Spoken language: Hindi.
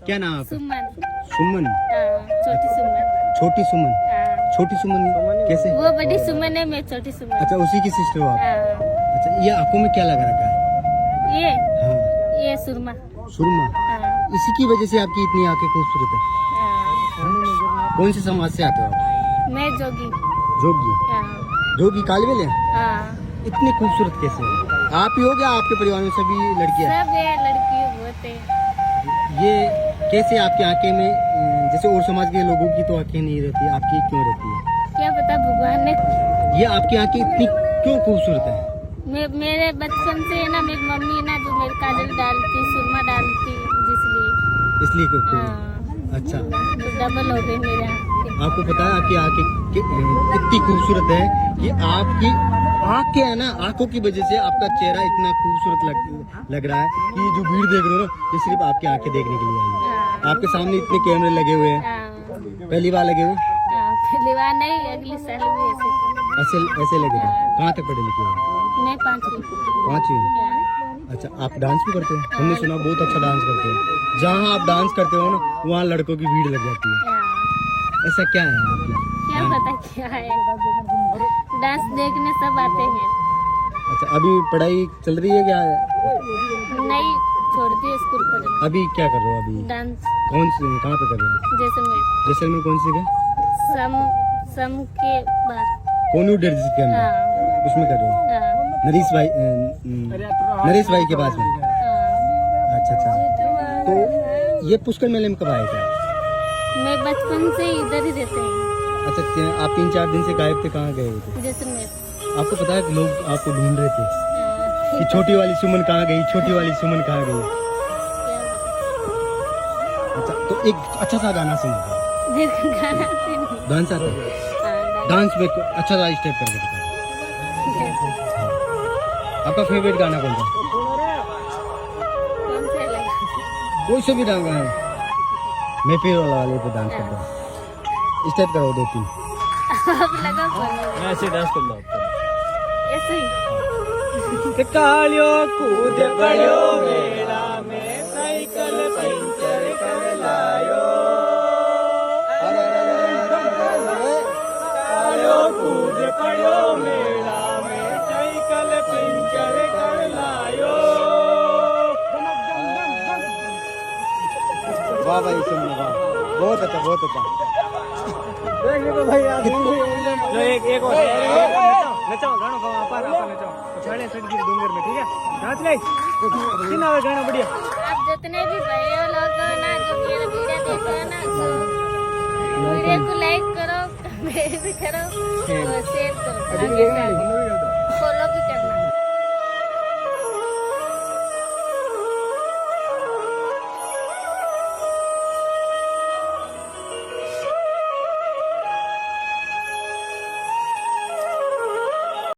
क्या नाम है आपका? सुमन। सुमन। छोटी सुमन। छोटी सुमन। छोटी सुमन कैसे? वो बड़ी सुमन है, मैं छोटी सुमन। अच्छा, उसी की सिस्टर हो आप? अच्छा, ये आंखों में क्या लगा रखा है? ये हाँ, ये सुरमा। सुरमा। इसी की वजह से आपकी इतनी आंखें खूबसूरत है। कौन से समाज से आते हो आप? मैं जोगी। जोगी? जोगी कालवेल है? इतने खूबसूरत कैसे है? आप ही हो क्या आपके परिवार में सभी लड़कियां? सब है, लड़की बहुत है। ये कैसे आपकी आंखें में, जैसे और समाज के लोगों की तो आंखें नहीं रहती, आपकी क्यों रहती है? क्या पता भगवान ने। ये आपकी आंखें इतनी क्यों खूबसूरत है? मेरे बचपन से है ना, मेरी मम्मी ना जो मेरे काजल डालती, सुरमा डालती, इसलिए क्यों? इसलिए अच्छा, तो डबल हो गई मेरे आँखें। आपको पता है आपकी आंखें इतनी खूबसूरत है कि आपकी आंखें है ना, आंखों की वजह से आपका चेहरा इतना खूबसूरत लग रहा है कि ये जो भीड़ देख रहे हो ना, ये सिर्फ आपकी आंखें देखने के लिए आई है। आपके सामने इतने कैमरे लगे हुए हैं, पहली बार लगे हुए? पहली बार नहीं, अगली साल भी ऐसे। ऐसे लगे थे? कहाँ तक पढ़े लिखे हो? मैं 5वीं। 5वीं? अच्छा, आप डांस भी करते हो? हमने सुना बहुत अच्छा डांस करते हो। जहाँ आप डांस करते हो ना, वहाँ लड़कों की भीड़ लग जाती है। ऐसा क्या है? क्या पता क्या है, डांस देखने सब आते हैं। अच्छा, अभी पढ़ाई चल रही है क्या? नहीं, छोड़ दिए स्कूल पढ़ना। अभी क्या कर रहे हो? अभी डांस। कौन से, कहाँ पे कर रहे हो? जैसलमेर। जैसलमेर कौन सी का? सम के बाद। कोनू डेढ़ के अंदर उसमें कर रहे हो? नरेश भाई के पास में? अच्छा, तो ये पुष्कर मेले में कब आए थे? मैं बचपन से इधर ही रहते हैं। अच्छा, आप 3-4 दिन से गायब थे, कहाँ गए थे? जैसलमेर। आपको पता है लोग आपको ढूंढ रहे थे कि छोटी वाली सुमन कहाँ गई, छोटी वाली सुमन कहाँ गई? अच्छा, तो एक अच्छा सा गाना सुना। डांस आता है? डांस में अच्छा सा स्टेप करके दिखाओ। आपका फेवरेट गाना कौन सा? कोई से भी डांस गाना। मैं फिर वाले पे डांस करता हूँ, स्टेप करो 2-3। मैं ऐसे डांस कर लो। ऐसे ही। कालियो कूद पड़ो मेला में, साइकिल पंचर कर लायो। कालियो कूद पड़ो मेला में, साइकिल पंचर कर लायो। वाह भाई, सुन वाह, बहुत अच्छा, बहुत अच्छा। देखने को भाई आप लो, एक और नचाओ गाना गाओ, अपन नचाओ छड़े सट गिर डूंगर में, ठीक है? नाच ले, कितना है गाना बढ़िया। आप जितने भी भाई लोग हो ना, जो मेरा वीडियो देख रहे हो ना, वीडियो को लाइक करो, कमेंट भी करो और शेयर करो।